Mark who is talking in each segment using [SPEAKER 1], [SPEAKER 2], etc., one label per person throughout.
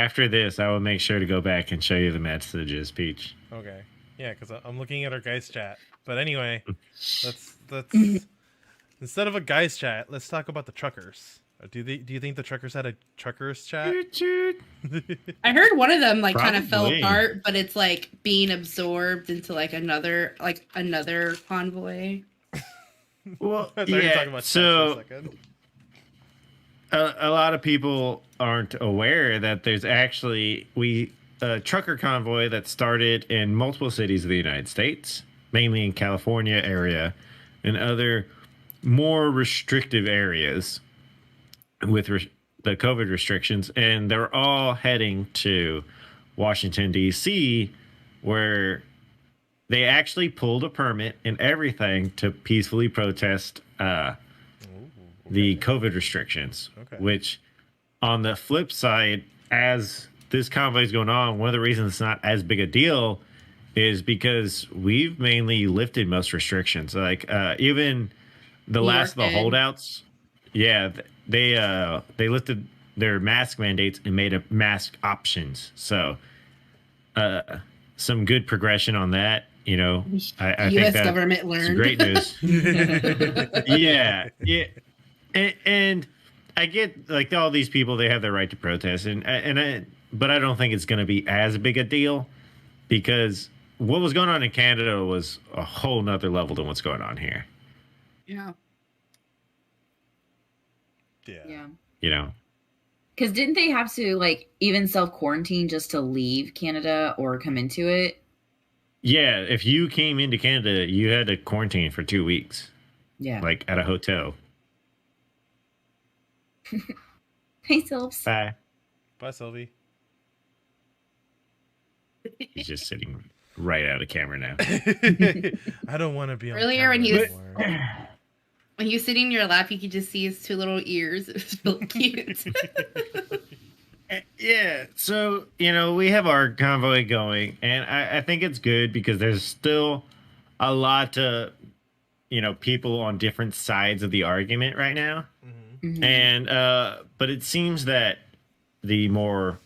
[SPEAKER 1] after this, I will make sure to go back and show you the messages, Peach.
[SPEAKER 2] Okay. Yeah, because I'm looking at our guys chat. But anyway, let's instead of a guys chat, let's talk about the truckers. Do you think the truckers had a truckers chat?
[SPEAKER 1] Toot, toot.
[SPEAKER 3] I heard one of them like kind of fell
[SPEAKER 1] Probably.
[SPEAKER 3] apart, but it's like being absorbed into like another convoy.
[SPEAKER 1] Well,
[SPEAKER 2] I thought you were talking about chat for a second.
[SPEAKER 1] a lot of people aren't aware that there's actually a trucker convoy that started in multiple cities of the United States, mainly in California area and other more restrictive areas with the COVID restrictions, and they're all heading to Washington D.C., where they actually pulled a permit and everything to peacefully protest the COVID restrictions.
[SPEAKER 2] Okay.
[SPEAKER 1] Which, on the flip side, as this convoy is going on, one of the reasons it's not as big a deal is because we've mainly lifted most restrictions. Like even the last of the holdouts, yeah, they lifted their mask mandates and made a mask options. So some good progression on that. You know, I think
[SPEAKER 3] U.S.
[SPEAKER 1] that
[SPEAKER 3] government learned.
[SPEAKER 1] great news. Yeah. And I get like all these people, they have their right to protest, but I don't think it's going to be as big a deal because what was going on in Canada was a whole nother level than what's going on here.
[SPEAKER 3] Yeah.
[SPEAKER 2] Yeah.
[SPEAKER 1] You know,
[SPEAKER 4] because didn't they have to like even self-quarantine just to leave Canada or come into it?
[SPEAKER 1] yeah. If you came into Canada, you had to quarantine for 2 weeks,
[SPEAKER 4] Yeah.
[SPEAKER 1] like at a hotel.
[SPEAKER 4] Hey, Silps.
[SPEAKER 1] Bye.
[SPEAKER 2] Bye, Sylvie.
[SPEAKER 1] He's just sitting right out of camera now.
[SPEAKER 2] I don't want to be on
[SPEAKER 3] Earlier when
[SPEAKER 2] camera
[SPEAKER 3] he was-
[SPEAKER 2] anymore.
[SPEAKER 3] When he was sitting in your lap, you could just see his two little ears. It was really cute.
[SPEAKER 1] Yeah, so we have our convoy going, and I think it's good because there's still a lot of people on different sides of the argument right now, and but it seems that the more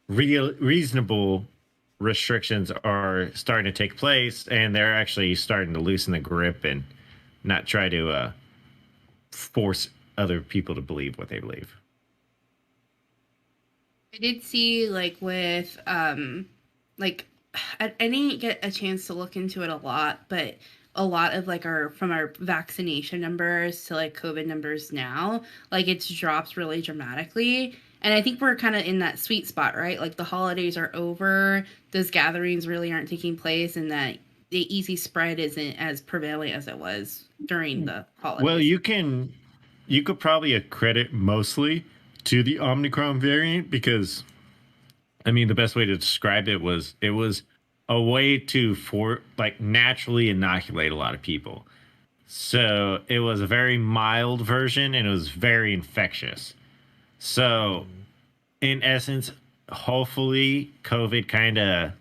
[SPEAKER 1] reasonable restrictions are starting to take place, and they're actually starting to loosen the grip and not try to force other people to believe what they believe.
[SPEAKER 3] I did see with I didn't get a chance to look into it a lot, but a lot of our vaccination numbers to COVID numbers now, it's dropped really dramatically. And I think we're kind of in that sweet spot, right? Like the holidays are over, those gatherings really aren't taking place, and that the easy spread isn't as prevalent as it was during the holidays.
[SPEAKER 1] Well, you could probably accredit mostly to the Omicron variant because, I mean, the best way to describe it was a way to naturally inoculate a lot of people. So it was a very mild version and it was very infectious. So in essence, hopefully COVID kind of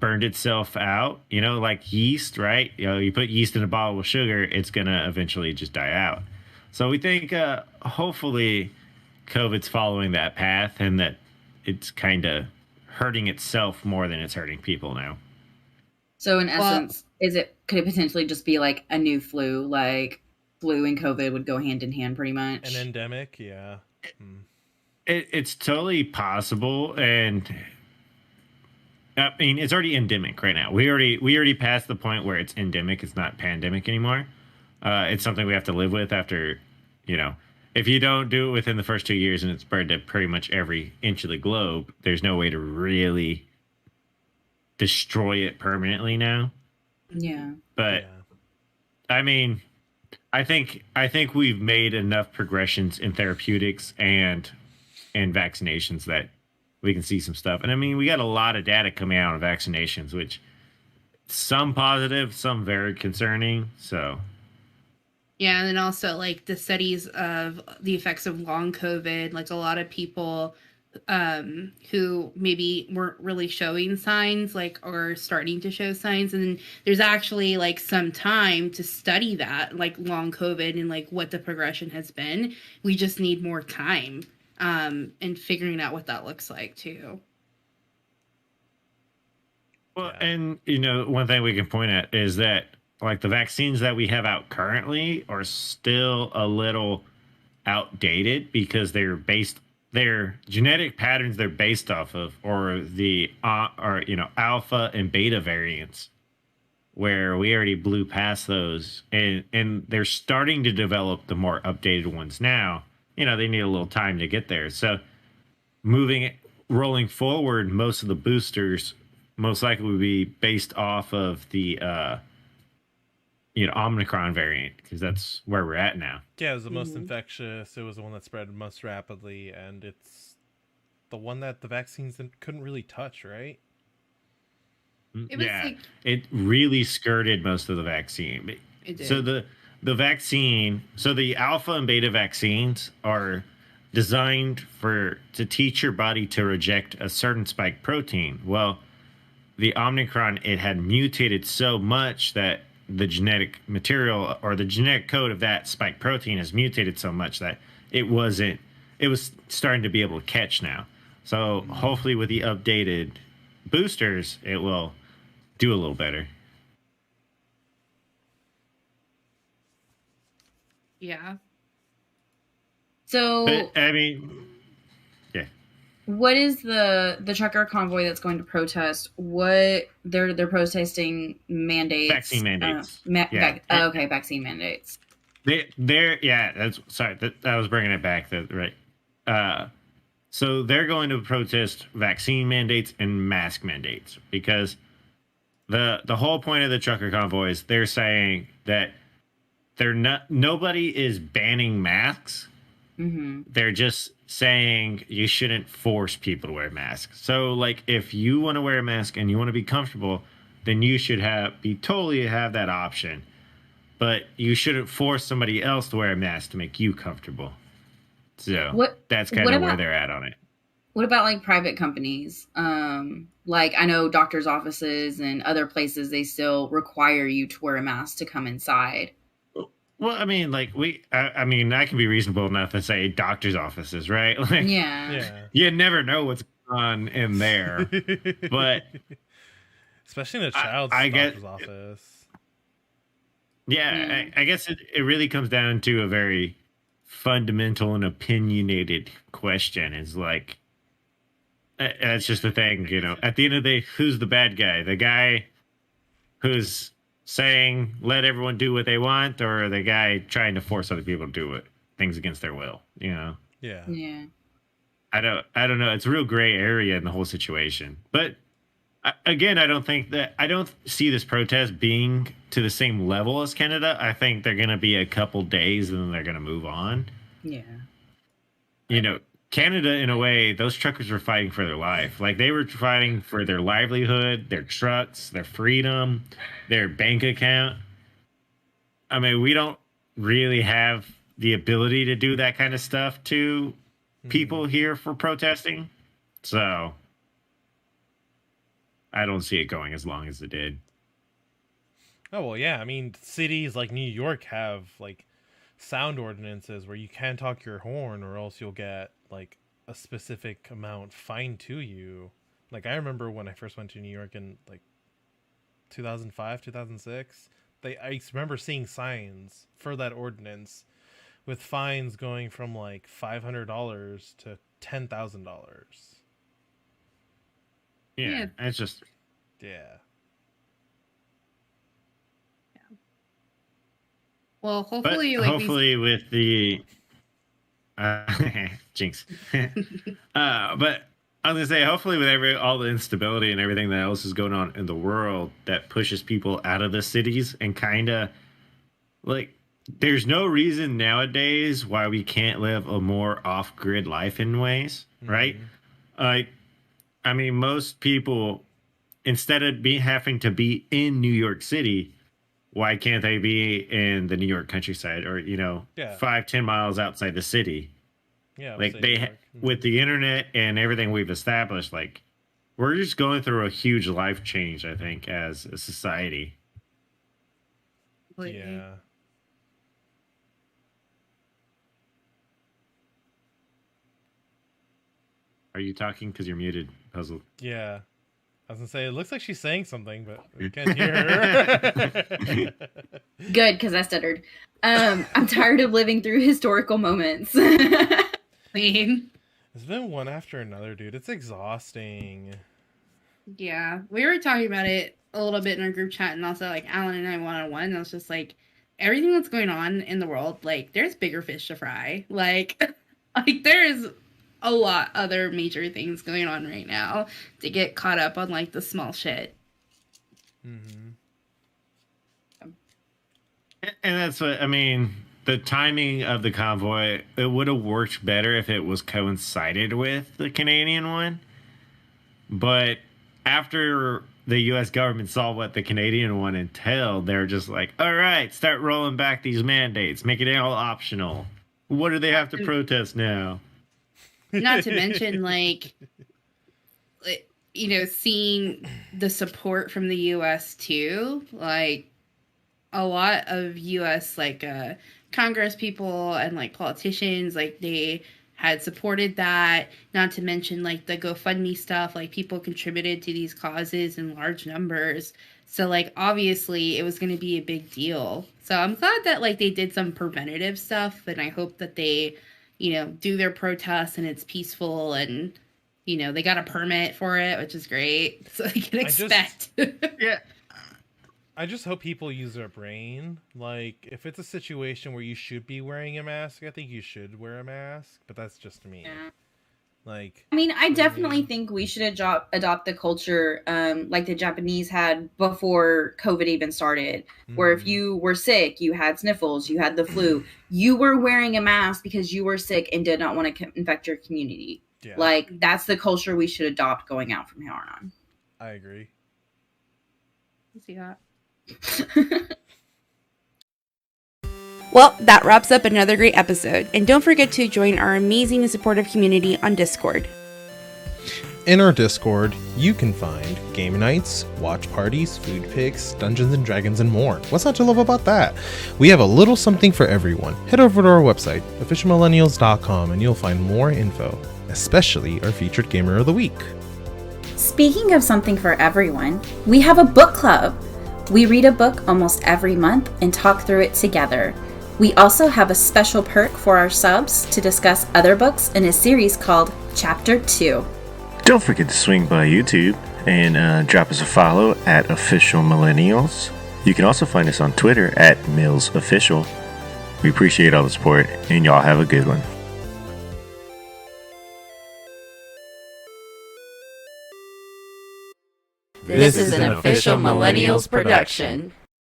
[SPEAKER 1] burned itself out, like yeast, right? You put yeast in a bottle with sugar, it's going to eventually just die out. So we think hopefully COVID's following that path and that it's kind of hurting itself more than it's hurting people now.
[SPEAKER 4] So in essence, could it potentially just be like a new flu? Like flu and COVID would go hand in hand pretty much?
[SPEAKER 2] An endemic, yeah.
[SPEAKER 1] It's totally possible, and I mean it's already endemic right now. We already passed the point where it's endemic. It's not pandemic anymore. It's something we have to live with after, if you don't do it within the first 2 years and it's spread to pretty much every inch of the globe, there's no way to really destroy it permanently now.
[SPEAKER 4] Yeah.
[SPEAKER 1] But I mean, I think we've made enough progressions in therapeutics and vaccinations that we can see some stuff. And I mean, we got a lot of data coming out of vaccinations, which some positive, some very concerning. So
[SPEAKER 3] yeah, and then also the studies of the effects of long COVID, a lot of people who maybe weren't really showing signs, are starting to show signs, and there's actually some time to study that, long COVID and what the progression has been. We just need more time and figuring out what that looks like too.
[SPEAKER 1] Well,
[SPEAKER 2] Yeah.
[SPEAKER 1] and one thing we can point at is that like the vaccines that we have out currently are still a little outdated because their genetic patterns they're based off of or the or alpha and beta variants where we already blew past those and they're starting to develop the more updated ones now. They need a little time to get there. So moving rolling forward, most of the boosters most likely would be based off of the Omicron variant because that's where we're at now.
[SPEAKER 2] Yeah, it was the most infectious. It was the one that spread most rapidly, and it's the one that the vaccines couldn't really touch, right?
[SPEAKER 3] It was
[SPEAKER 1] Yeah,
[SPEAKER 3] like
[SPEAKER 1] it really skirted most of the vaccine.
[SPEAKER 3] it did.
[SPEAKER 1] So the vaccine, so the alpha and beta vaccines are designed to teach your body to reject a certain spike protein. Well, the Omicron, it had mutated so much that the genetic material or the genetic code of that spike protein has mutated so much that it was starting to be able to catch now. So hopefully with the updated boosters, it will do a little better.
[SPEAKER 3] Yeah.
[SPEAKER 4] So
[SPEAKER 1] But, I mean, yeah.
[SPEAKER 4] what is the trucker convoy that's going to protest? What they're protesting mandates,
[SPEAKER 1] Vaccine mandates.
[SPEAKER 4] Okay, vaccine mandates.
[SPEAKER 1] That's sorry. I was bringing it back. Right. So they're going to protest vaccine mandates and mask mandates because the whole point of the trucker convoys, they're saying that nobody is banning masks.
[SPEAKER 4] Mm-hmm.
[SPEAKER 1] They're just saying you shouldn't force people to wear masks. So like if you want to wear a mask and you want to be comfortable, then you should totally have that option. But you shouldn't force somebody else to wear a mask to make you comfortable. So that's kind of where they're at on it.
[SPEAKER 4] What about like private companies? Like I know doctors' offices and other places, they still require you to wear a mask to come inside.
[SPEAKER 1] Well, I mean, like I mean, I can be reasonable enough to say doctors' offices, right? Like,
[SPEAKER 2] Yeah.
[SPEAKER 1] You never know what's going on in there, but
[SPEAKER 2] especially in a child's doctor's office.
[SPEAKER 1] Yeah, I guess it really comes down to a very fundamental and opinionated question. Is like that's just the thing, At the end of the day, who's the bad guy? The guy who's saying let everyone do what they want, or the guy trying to force other people to do things against their will?
[SPEAKER 2] Yeah.
[SPEAKER 4] Yeah.
[SPEAKER 1] I don't know. It's a real gray area in the whole situation. But again, I don't see this protest being to the same level as Canada. I think they're going to be a couple days and then they're going to move on.
[SPEAKER 4] Yeah.
[SPEAKER 1] Canada, in a way, those truckers were fighting for their life. Like they were fighting for their livelihood, their trucks, their freedom, their bank account. I mean, we don't really have the ability to do that kind of stuff to people here for protesting. So I don't see it going as long as it did.
[SPEAKER 2] Oh, well, yeah. I mean, cities like New York have like sound ordinances where you can't talk your horn or else you'll get like a specific amount fined to you. Like I remember when I first went to New York in like 2005, 2006, I remember seeing signs for that ordinance with fines going from like $500 to $10,000.
[SPEAKER 1] Yeah, it's just
[SPEAKER 2] yeah.
[SPEAKER 3] Well, hopefully,
[SPEAKER 1] with the jinx. But I was gonna say, hopefully, with all the instability and everything that else is going on in the world, that pushes people out of the cities and kind of like. There's no reason nowadays why we can't live a more off-grid life in ways, right? I mean, most people, instead of having to be in New York City, why can't they be in the New York countryside or 5-10 miles outside the city?
[SPEAKER 2] Yeah,
[SPEAKER 1] like with the internet and everything we've established, like we're just going through a huge life change, I think, as a society.
[SPEAKER 2] Yeah.
[SPEAKER 1] Are you talking? Because you're muted, Puzzle.
[SPEAKER 2] Yeah. I was gonna say, it looks like she's saying something, but I can't hear her.
[SPEAKER 4] Good, because I stuttered. I'm tired of living through historical moments.
[SPEAKER 3] Same.
[SPEAKER 2] It's been one after another, dude. It's exhausting.
[SPEAKER 3] Yeah, we were talking about it a little bit in our group chat, and also like Alan and I one-on-one. And I was just like, everything that's going on in the world, like there's bigger fish to fry. Like there is a lot other major things going on right now to get caught up on like the small shit.
[SPEAKER 2] Mm-hmm.
[SPEAKER 1] And that's what I mean. The timing of the convoy, it would have worked better if it was coincided with the Canadian one. But after the U.S. government saw what the Canadian one entailed, they're just like, all right, start rolling back these mandates, make it all optional. What do they have to protest now?
[SPEAKER 3] Not to mention, like, you know, seeing the support from the U.S. too. Like, a lot of U.S. like Congress people and like politicians, like they had supported that. Not to mention like the GoFundMe stuff, like people contributed to these causes in large numbers. So like obviously it was going to be a big deal. So I'm glad that like they did some preventative stuff, and I hope that they, you know, do their protests and it's peaceful, and you know they got a permit for it, which is great. So they can expect.
[SPEAKER 1] Yeah.
[SPEAKER 2] I just hope people use their brain. Like, if it's a situation where you should be wearing a mask, I think you should wear a mask. But that's just me.
[SPEAKER 4] Yeah.
[SPEAKER 2] Like,
[SPEAKER 4] I mean, I definitely think we should adopt the culture like the Japanese had before COVID even started, where if you were sick, you had sniffles, you had the flu, you were wearing a mask because you were sick and did not want to infect your community.
[SPEAKER 2] Yeah.
[SPEAKER 4] Like, that's the culture we should adopt going out from here on.
[SPEAKER 2] I agree.
[SPEAKER 3] See that.
[SPEAKER 5] Well, that wraps up another great episode, and don't forget to join our amazing and supportive community on Discord.
[SPEAKER 6] In our Discord, you can find game nights, watch parties, food pics, Dungeons and Dragons, and more. What's not to love about that? We have a little something for everyone. Head over to our website, officialmillennials.com, and you'll find more info, especially our featured Gamer of the Week.
[SPEAKER 4] Speaking of something for everyone, we have a book club. We read a book almost every month and talk through it together. We also have a special perk for our subs to discuss other books in a series called Chapter 2.
[SPEAKER 7] Don't forget to swing by YouTube and drop us a follow at Official Millennials. You can also find us on Twitter at MillsOfficial. We appreciate all the support, and y'all have a good one.
[SPEAKER 8] This is an Official Millennials production.